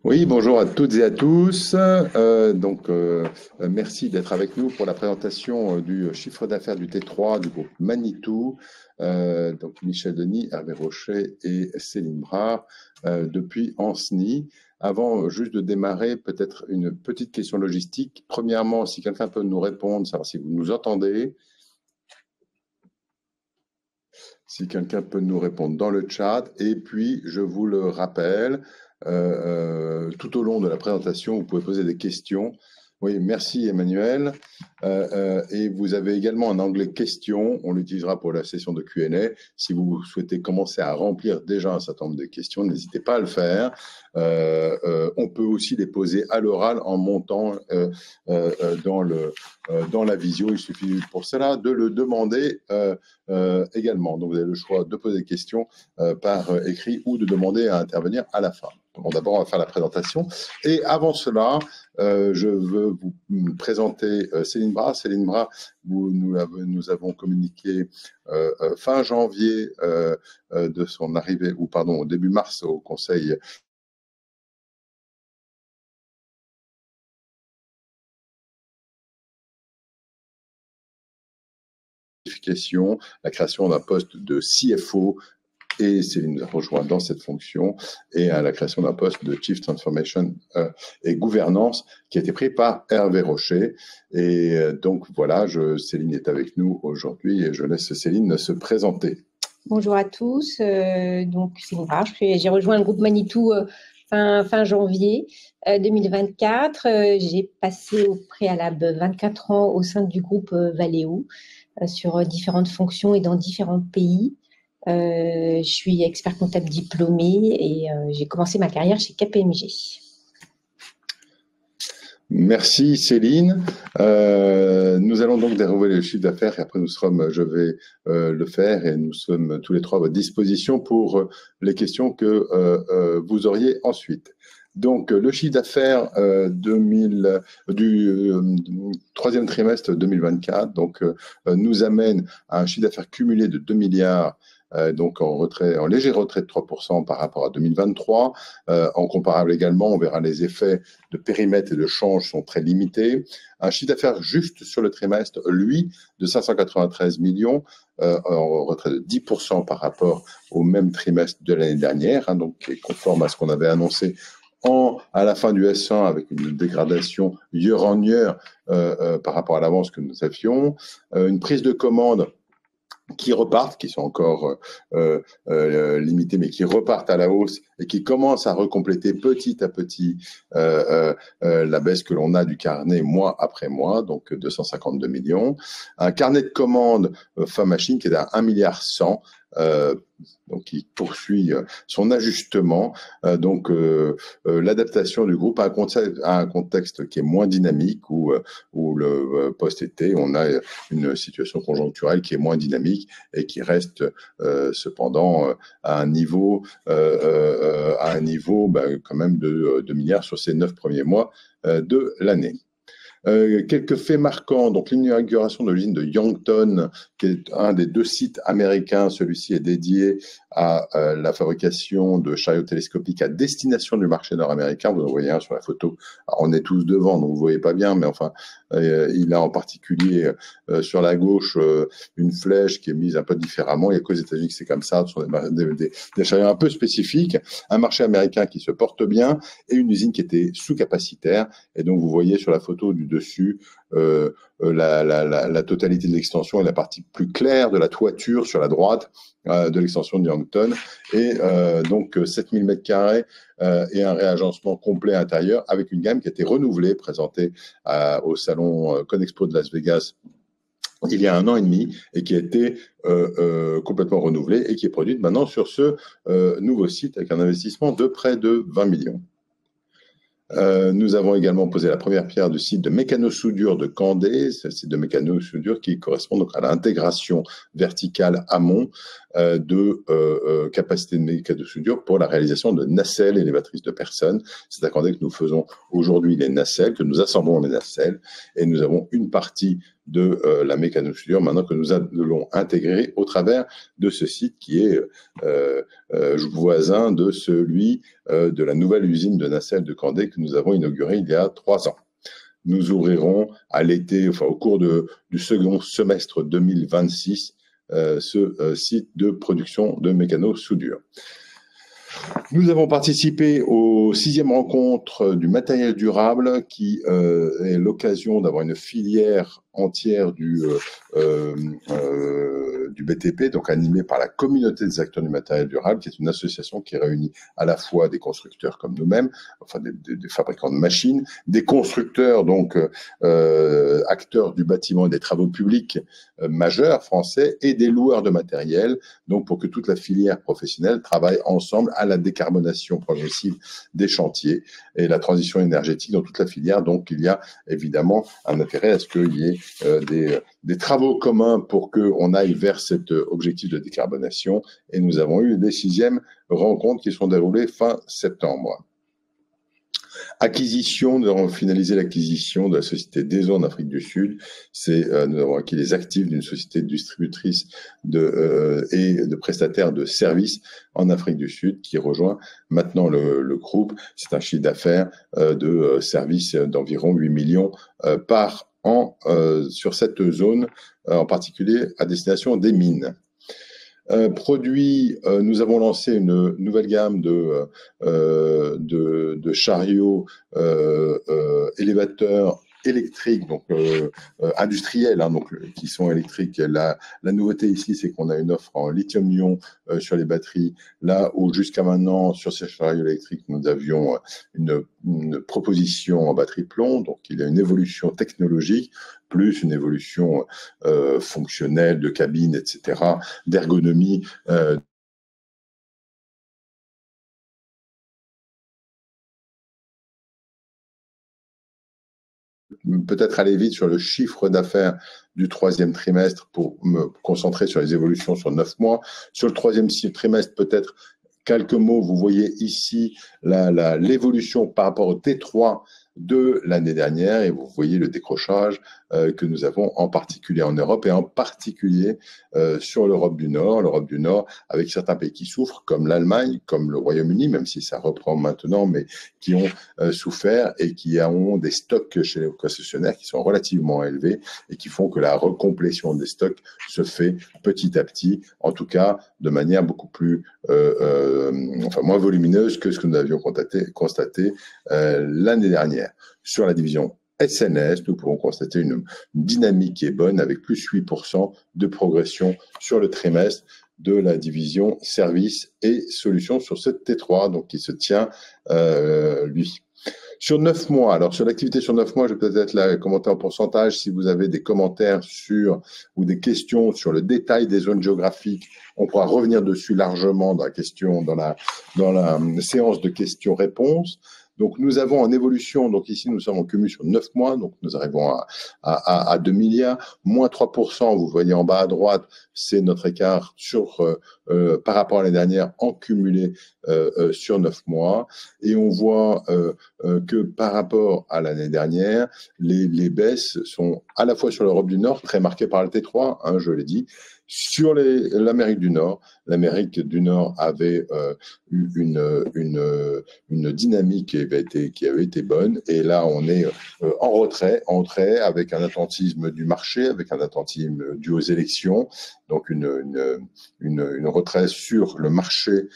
Oui, bonjour à toutes et à tous. Merci d'être avec nous pour la présentation du chiffre d'affaires du T3 du groupe Manitou. Donc, Michel Denis, Hervé Rocher et Céline Brard depuis Ancenis. Avant juste de démarrer, peut-être une petite question logistique. Premièrement, si quelqu'un peut nous répondre, savoir si vous nous entendez. Si quelqu'un peut nous répondre dans le chat. Et puis, je vous le rappelle, tout au long de la présentation, vous pouvez poser des questions. Oui, merci Emmanuel. Et vous avez également un onglet questions. On l'utilisera pour la session de Q&A. Si vous souhaitez commencer à remplir déjà un certain nombre de questions, n'hésitez pas à le faire. On peut aussi les poser à l'oral en montant dans la visio. Il suffit pour cela de le demander également. Donc, vous avez le choix de poser des questions par écrit ou de demander à intervenir à la fin. Bon, d'abord, on va faire la présentation. Et avant cela, je veux vous présenter Céline Brard. Céline Brard, nous avons communiqué fin janvier de son arrivée, ou pardon, au début mars au Conseil la création d'un poste de CFO, et Céline nous a rejoint dans cette fonction, et à la création d'un poste de Chief Transformation et Gouvernance qui a été pris par Hervé Rocher. Et donc voilà, Céline est avec nous aujourd'hui et je laisse Céline se présenter. Bonjour à tous, donc Céline Brard, j'ai rejoint le groupe Manitou fin janvier 2024. J'ai passé au préalable 24 ans au sein du groupe Valeo sur différentes fonctions et dans différents pays. Je suis expert comptable diplômé et j'ai commencé ma carrière chez KPMG. Merci Céline. Nous allons donc dérouler le chiffre d'affaires et après je vais le faire et nous sommes tous les trois à votre disposition pour les questions que vous auriez ensuite. Donc, le chiffre d'affaires du troisième trimestre 2024 nous amène à un chiffre d'affaires cumulé de 2 milliards, donc en léger retrait de 3% par rapport à 2023. En comparable également, on verra les effets de périmètre et de change sont très limités. Un chiffre d'affaires juste sur le trimestre, lui, de 593 millions, en retrait de 10% par rapport au même trimestre de l'année dernière, donc qui est conforme à ce qu'on avait annoncé à la fin du S1 avec une dégradation year on year par rapport à l'avance que nous avions, une prise de commande qui repartent, qui sont encore limitées, mais qui repartent à la hausse et qui commencent à recompléter petit à petit la baisse que l'on a du carnet mois après mois, donc 252 millions. Un carnet de commandes fin machine qui est à 1,1 milliard, donc qui poursuit son ajustement. L'adaptation du groupe à un contexte qui est moins dynamique, où le post-été, on a une situation conjoncturelle qui est moins dynamique et qui reste cependant à un niveau quand même de 2 milliards sur ces 9 premiers mois de l'année. Quelques faits marquants, donc l'inauguration de l'usine de Yankton, qui est un des 2 sites américains. Celui-ci est dédié à la fabrication de chariots télescopiques à destination du marché nord-américain. Vous en voyez un sur la photo. Alors, on est tous devant, donc vous ne voyez pas bien, mais enfin, il a en particulier sur la gauche une flèche qui est mise un peu différemment. Il n'y a qu'aux États-Unis que c'est comme ça. Ce sont des chariots un peu spécifiques. Un marché américain qui se porte bien et une usine qui était sous-capacitaire. Et donc, vous voyez sur la photo du dessus la totalité de l'extension et la partie plus claire de la toiture sur la droite de l'extension de Yankton, et donc 7000 m² et un réagencement complet intérieur avec une gamme qui a été renouvelée, présentée au salon Conexpo de Las Vegas il y a 1 an et demi, et qui a été complètement renouvelée et qui est produite maintenant sur ce nouveau site avec un investissement de près de 20 millions. Nous avons également posé la première pierre du site de mécano-soudure de Candé, c'est le site de mécano-soudure qui correspond donc à l'intégration verticale amont de capacité de mécano-soudure pour la réalisation de nacelles élévatrices de personnes. C'est à Candé que nous faisons aujourd'hui les nacelles, que nous assemblons les nacelles, et nous avons une partie de la mécano-soudure, maintenant que nous allons intégrer au travers de ce site qui est voisin de celui de la nouvelle usine de nacelle de Candé que nous avons inaugurée il y a 3 ans. Nous ouvrirons à l'été, enfin au cours du second semestre 2026, ce site de production de mécano-soudure. Nous avons participé aux 6e rencontre du matériel durable qui est l'occasion d'avoir une filière entière du BTP, donc animée par la communauté des acteurs du matériel durable, qui est une association qui réunit à la fois des constructeurs comme nous-mêmes, enfin des fabricants de machines, des constructeurs, donc acteurs du bâtiment et des travaux publics majeurs français, et des loueurs de matériel, donc pour que toute la filière professionnelle travaille ensemble à la décarbonation progressive des chantiers et la transition énergétique dans toute la filière. Donc il y a évidemment un intérêt à ce qu'il y ait des travaux communs pour qu'on aille vers cet objectif de décarbonation. Et nous avons eu des 6e rencontres qui sont déroulées fin septembre. Acquisition, nous avons finalisé l'acquisition de la société DESO en Afrique du Sud. Nous avons acquis les actifs d'une société distributrice et de prestataires de services en Afrique du Sud qui rejoint maintenant le groupe. C'est un chiffre d'affaires de services d'environ 8 millions par an sur cette zone, en particulier à destination des mines. Produits, nous avons lancé une nouvelle gamme de chariots élévateurs électriques, donc industriels, hein, donc qui sont électriques. La nouveauté ici, c'est qu'on a une offre en lithium-ion sur les batteries, là où jusqu'à maintenant sur ces chariots électriques, nous avions une proposition en batterie plomb. Donc il y a une évolution technologique plus une évolution fonctionnelle de cabine, etc., d'ergonomie. Peut-être aller vite sur le chiffre d'affaires du 3e trimestre pour me concentrer sur les évolutions sur 9 mois. Sur le 3e trimestre, peut-être quelques mots. Vous voyez ici l'évolution par rapport au T3 de l'année dernière et vous voyez le décrochage que nous avons en particulier en Europe et en particulier sur l'Europe du Nord. L'Europe du Nord avec certains pays qui souffrent comme l'Allemagne, comme le Royaume-Uni, même si ça reprend maintenant, mais qui ont souffert et qui ont des stocks chez les concessionnaires qui sont relativement élevés et qui font que la recomplétion des stocks se fait petit à petit, en tout cas de manière beaucoup plus, moins volumineuse que ce que nous avions constaté l'année dernière. Sur la division SNS, nous pouvons constater une dynamique qui est bonne avec plus 8% de progression sur le trimestre de la division services et solutions sur ce T3, donc qui se tient lui. Sur 9 mois, alors sur l'activité sur 9 mois, je vais peut-être la commenter en pourcentage. Si vous avez des commentaires ou des questions sur le détail des zones géographiques, on pourra revenir dessus largement dans la séance de questions-réponses. Donc, nous avons en évolution, donc ici, nous sommes en cumul sur 9 mois, donc nous arrivons à 2 milliards, moins 3%, vous voyez en bas à droite, c'est notre écart par rapport à l'année dernière en cumulé sur 9 mois. Et on voit que par rapport à l'année dernière, les baisses sont à la fois sur l'Europe du Nord, très marquées par le T3, hein, je l'ai dit, sur l'Amérique du Nord. L'Amérique du Nord avait eu une dynamique qui avait été bonne, et là on est en retrait avec un attentisme du marché, avec un attentisme dû aux élections, donc une retrait sur le marché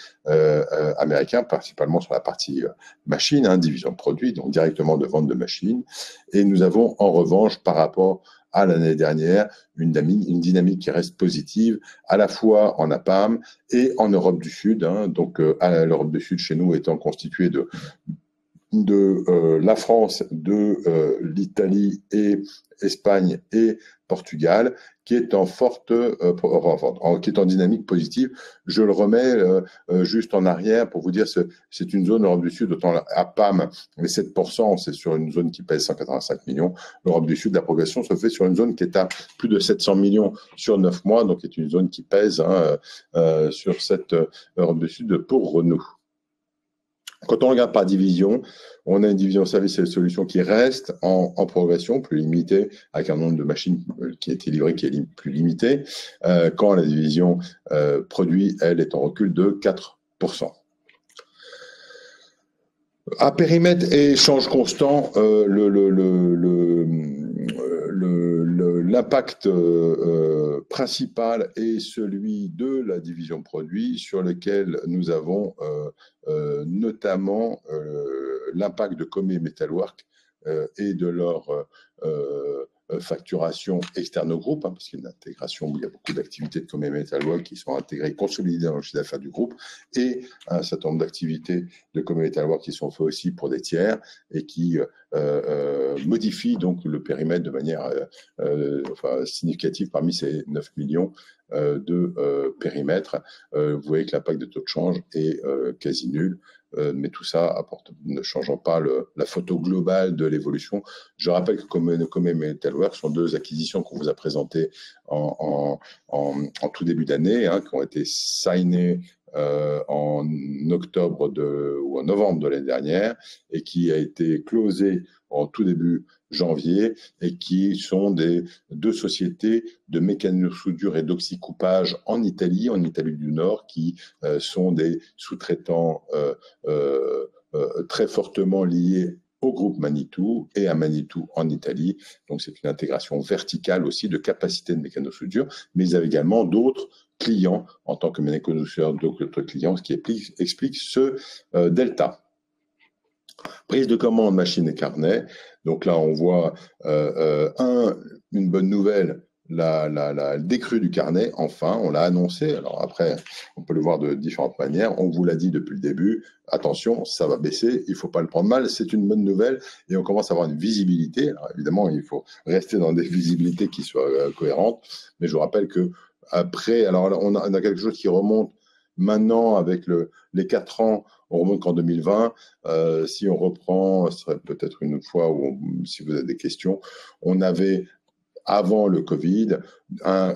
américain, principalement sur la partie machine, hein, division de produits, donc directement de vente de machines. Et nous avons en revanche par rapport à l'année dernière une dynamique qui reste positive, à la fois en APAM et en Europe du Sud. Hein, donc l'Europe du Sud chez nous étant constituée de la France, de l'Italie et Espagne et Portugal, qui est en qui est en dynamique positive. Je le remets juste en arrière pour vous dire, c'est une zone Europe du Sud, autant à PAM, les 7%, c'est sur une zone qui pèse 185 millions. L'Europe du Sud, la progression se fait sur une zone qui est à plus de 700 millions sur 9 mois, donc est une zone qui pèse sur cette Europe du Sud pour Renault. Quand on regarde par division, on a une division services et solutions qui reste en progression, plus limitée, avec un nombre de machines qui a été livré qui est plus limité, quand la division produit, elle, est en recul de 4%. À périmètre et échange constant, l'impact principal est celui de la division produit, sur lequel nous avons notamment l'impact de Commet Metalwork et de leur facturation externe au groupe, parce qu'il y a une intégration où il y a beaucoup d'activités de Commet Metalwork qui sont intégrées, consolidées dans le chiffre d'affaires du groupe, et un certain nombre d'activités de Commet Metalwork qui sont faites aussi pour des tiers et qui modifient donc le périmètre de manière significative parmi ces 9 millions de périmètre. Vous voyez que l'impact de taux de change est quasi nul. Mais tout ça ne changeant pas la photo globale de l'évolution. Je rappelle que Commet Metalwork sont 2 acquisitions qu'on vous a présentées en tout début d'année, qui ont été signées en octobre ou en novembre de l'année dernière et qui a été closé en tout début janvier et qui sont 2 sociétés de mécanosoudure et d'oxycoupage en Italie du Nord, qui sont des sous-traitants très fortement liés au groupe Manitou et à Manitou en Italie. Donc c'est une intégration verticale aussi de capacité de mécanosoudure, mais ils avaient également d'autres clients en tant que mécanosoudeur, d'autres clients, ce qui explique ce delta. Prise de commande, machine et carnet. Donc là, on voit une bonne nouvelle, la décrue du carnet. Enfin, on l'a annoncé. Alors après, on peut le voir de différentes manières. On vous l'a dit depuis le début. Attention, ça va baisser. Il ne faut pas le prendre mal. C'est une bonne nouvelle et on commence à avoir une visibilité. Alors évidemment, il faut rester dans des visibilités qui soient cohérentes. Mais je vous rappelle que après, alors on a quelque chose qui remonte maintenant avec les 4 ans. On remonte qu'en 2020. Si on reprend, ce serait peut-être une fois où, si vous avez des questions, on avait, avant le Covid, un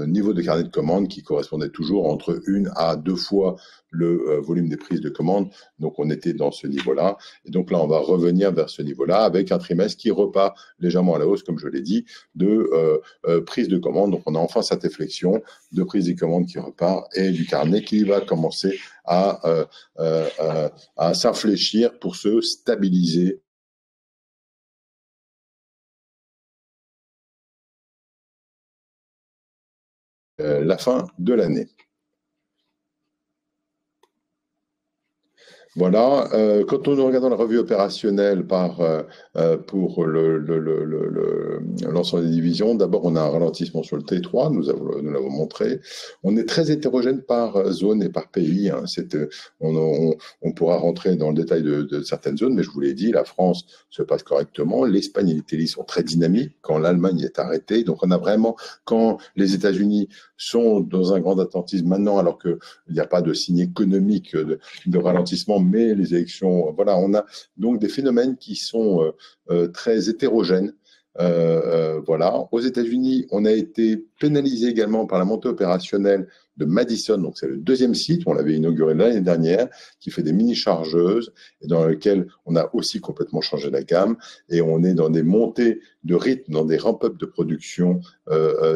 niveau de carnet de commandes qui correspondait toujours entre 1 à 2 fois le volume des prises de commandes. Donc, on était dans ce niveau-là. Et donc là, on va revenir vers ce niveau-là avec un trimestre qui repart légèrement à la hausse, comme je l'ai dit, de prise de commandes. Donc, on a enfin cette réflexion de prise de commandes qui repart et du carnet qui va commencer à s'infléchir pour se stabiliser la fin de l'année. Voilà. Quand nous regardons la revue opérationnelle pour l'ensemble des divisions, d'abord on a un ralentissement sur le T3, nous l'avons montré. On est très hétérogène par zone et par pays. On pourra rentrer dans le détail de certaines zones, mais je vous l'ai dit, la France se passe correctement, l'Espagne et l'Italie sont très dynamiques quand l'Allemagne est arrêtée. Donc on a vraiment, quand les États-Unis sont dans un grand attentisme maintenant, alors qu'il n'y a pas de signe économique de ralentissement, mais les élections, voilà, on a donc des phénomènes qui sont très hétérogènes. Voilà. Aux États-Unis, on a été pénalisé également par la montée opérationnelle de Madison, donc c'est le 2e site, on l'avait inauguré l'année dernière, qui fait des mini-chargeuses et dans lequel on a aussi complètement changé la gamme et on est dans des montées de rythme, dans des ramp-up de production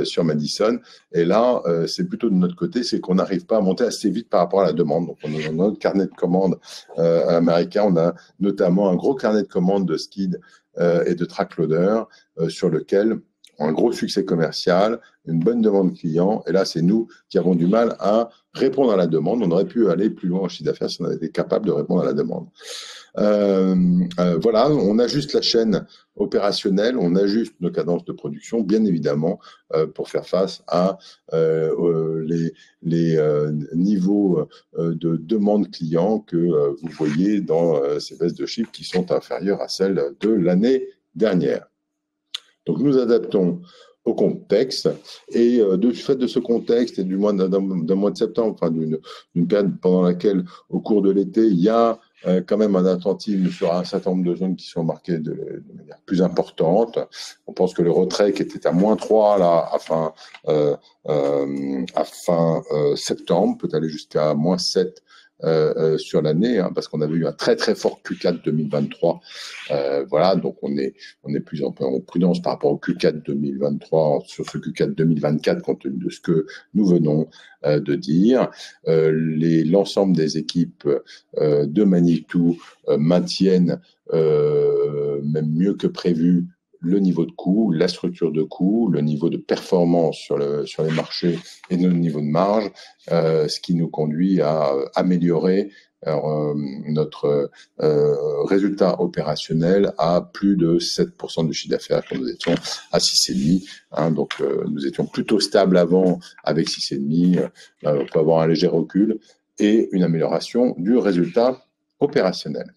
sur Madison. Et là, c'est plutôt de notre côté, c'est qu'on n'arrive pas à monter assez vite par rapport à la demande. Donc, on a dans notre carnet de commandes américain, on a notamment un gros carnet de commandes de skid et de track loader sur lequel un gros succès commercial, une bonne demande client. Et là, c'est nous qui avons du mal à répondre à la demande. On aurait pu aller plus loin en chiffre d'affaires si on avait été capable de répondre à la demande. Voilà, on ajuste la chaîne opérationnelle, on ajuste nos cadences de production, bien évidemment, pour faire face à les niveaux de demande client que vous voyez dans ces baisses de chiffres qui sont inférieures à celles de l'année dernière. Donc, nous adaptons au contexte et du fait de ce contexte et d'un mois de septembre, enfin d'une période pendant laquelle, au cours de l'été, il y a quand même un attentisme sur un certain nombre de zones qui sont marquées de manière plus importante. On pense que le retrait qui était à -3 là, à fin septembre peut aller jusqu'à -7 sur l'année, hein, parce qu'on avait eu un très très fort Q4 2023. Voilà, donc on est plus en prudence par rapport au Q4 2023 sur ce Q4 2024 compte tenu de ce que nous venons de dire. L'ensemble des équipes de Manitou maintiennent même mieux que prévu le niveau de coût, la structure de coût, le niveau de performance sur les marchés et le niveau de marge, ce qui nous conduit à améliorer notre résultat opérationnel à plus de 7% de chiffre d'affaires quand nous étions à 6,5. Hein, donc nous étions plutôt stables avant avec 6,5. On peut avoir un léger recul et une amélioration du résultat opérationnel.